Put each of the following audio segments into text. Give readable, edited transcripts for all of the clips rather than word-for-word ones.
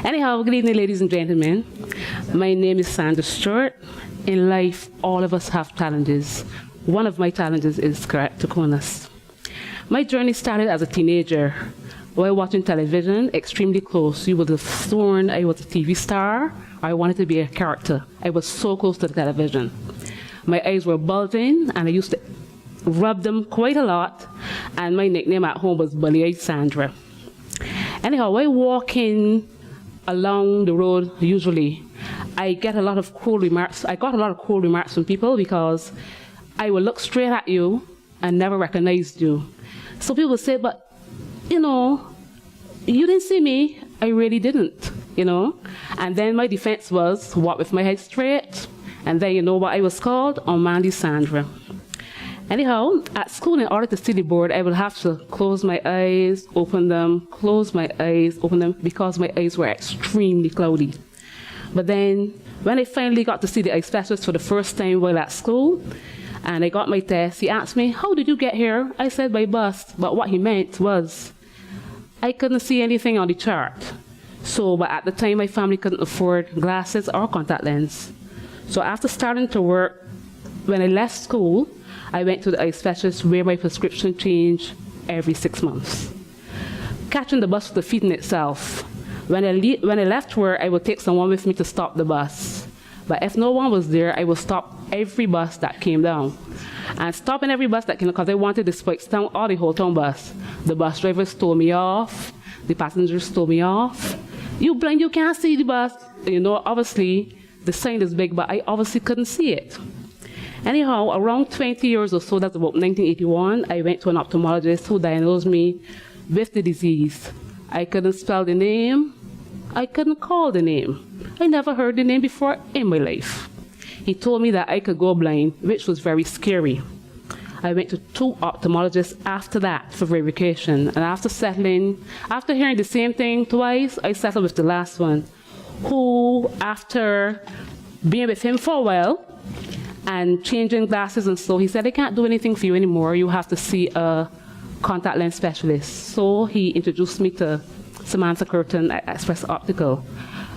Anyhow, good evening, ladies and gentlemen. My name is Sandra Stuart. In life, all of us have challenges. One of my challenges is Keratoconus. My journey started as a teenager. While watching television, extremely close, you would have sworn I was a TV star, or I wanted to be a character. I was so close to the television. My eyes were bulging, and I used to rub them quite a lot, and my nickname at home was Bully-Eyed Sandra. Anyhow, while walking along the road, usually, I got a lot of cruel remarks from people because I would look straight at you and never recognized you. So people would say, but, you know, you didn't see me. I really didn't, you know. And then my defense was, walk with my head straight. And then you know what I was called? Unmanly Sandra. Anyhow, at school, in order to see the board, I would have to close my eyes, open them, close my eyes, open them, because my eyes were extremely cloudy. But then, when I finally got to see the eye specialist for the first time while at school, and I got my test, he asked me, how did you get here? I said, by bus. But what he meant was, I couldn't see anything on the chart. So, but at the time, my family couldn't afford glasses or contact lens. So after starting to work, when I left school, I went to the eye specialist where my prescription changed every 6 months. Catching the bus was a feat in itself. When I left work, I would take someone with me to stop the bus. But if no one was there, I would stop every bus that came down. And stopping every bus that came down, because I wanted the Spikes Town or the Whole Town bus. The bus drivers told me off. The passengers told me off. You blind, you can't see the bus. You know, obviously, the sign is big, but I obviously couldn't see it. Anyhow, around 20 years or so, that's about 1981, I went to an ophthalmologist who diagnosed me with the disease. I couldn't spell the name. I couldn't call the name. I never heard the name before in my life. He told me that I could go blind, which was very scary. I went to 2 ophthalmologists after that for verification. And after hearing the same thing twice, I settled with the last one, who, after being with him for a while, and changing glasses and so, he said, I can't do anything for you anymore. You have to see a contact lens specialist. So he introduced me to Samantha Curtin at Express Optical.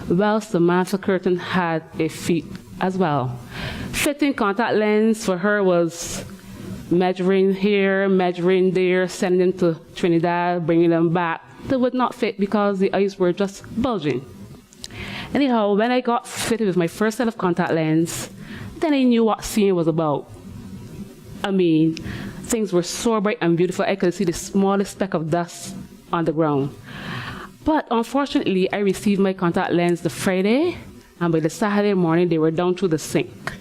Well, Samantha Curtin had a feat as well. Fitting contact lens for her was measuring here, measuring there, sending them to Trinidad, bringing them back. They would not fit because the eyes were just bulging. Anyhow, when I got fitted with my first set of contact lens, then I knew what seeing was about. I mean, things were so bright and beautiful, I could see the smallest speck of dust on the ground. But unfortunately, I received my contact lens the Friday, and by the Saturday morning, they were down to the sink.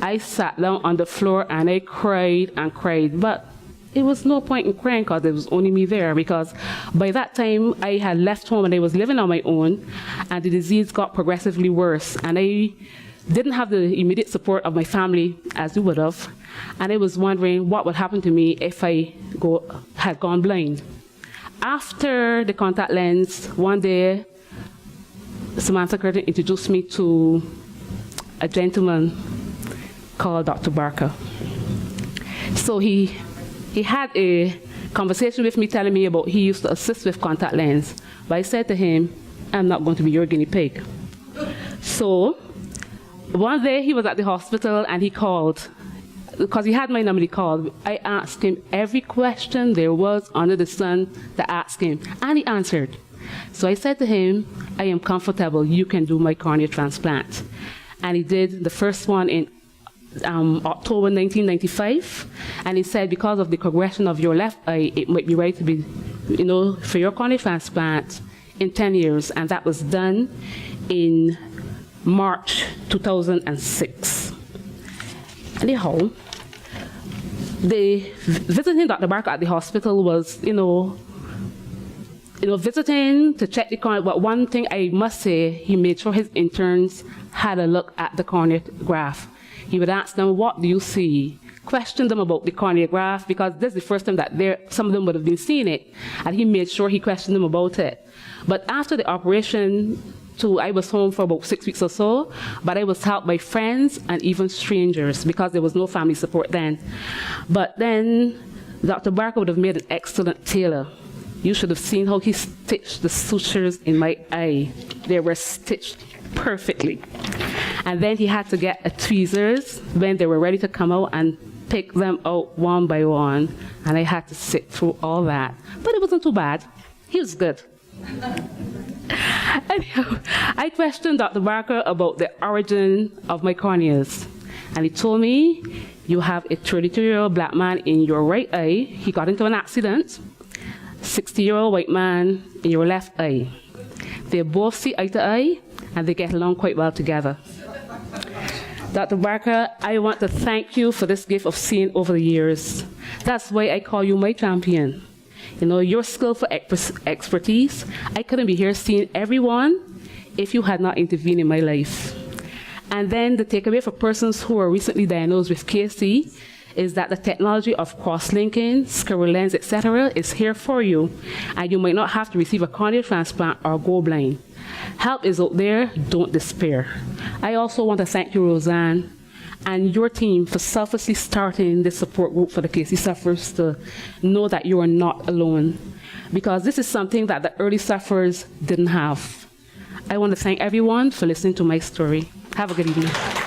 I sat down on the floor and I cried and cried, but it was no point in crying because there was only me there, because by that time, I had left home and I was living on my own, and the disease got progressively worse, and I didn't have the immediate support of my family as you would have, and I was wondering what would happen to me if I had gone blind. After the contact lens, one day, Samantha Curtin introduced me to a gentleman called Dr. Barker. So he had a conversation with me telling me about he used to assist with contact lens, but I said to him, I'm not going to be your guinea pig. So one day he was at the hospital and he called, because he had my number, he called. I asked him every question there was under the sun to ask him, and he answered. So I said to him, I am comfortable, you can do my cornea transplant. And he did the first one in October 1995, and he said because of the progression of your left eye, it might be right to be, you know, for your cornea transplant in 10 years, and that was done in March 2006. Anyhow, the visiting Dr. Barker at the hospital was, visiting to check the cornea. But one thing I must say, he made sure his interns had a look at the cornea graph. He would ask them, what do you see? Question them about the cornea graph, because this is the first time that some of them would have been seeing it, and he made sure he questioned them about it. But after the operation, I was home for about 6 weeks or so, but I was helped by friends and even strangers because there was no family support then. But then Dr. Barker would have made an excellent tailor. You should have seen how he stitched the sutures in my eye. They were stitched perfectly. And then he had to get a tweezers when they were ready to come out and pick them out one by one. And I had to sit through all that. But it wasn't too bad. He was good. Anyhow, I questioned Dr. Barker about the origin of my corneas. And he told me, you have a 32-year-old black man in your right eye. He got into an accident. 60-year-old white man in your left eye. They both see eye to eye, and they get along quite well together. Dr. Barker, I want to thank you for this gift of seeing over the years. That's why I call you my champion. You know, your skillful expertise, I couldn't be here seeing everyone if you had not intervened in my life. And then the takeaway for persons who are recently diagnosed with KC is that the technology of cross-linking, squirrel lens, etc. is here for you, and you might not have to receive a cornea transplant or go blind. Help is out there, don't despair. I also want to thank you, Roseanne, and your team for selflessly starting this support group for the KC sufferers to know that you are not alone, because this is something that the early sufferers didn't have. I want to thank everyone for listening to my story. Have a good evening.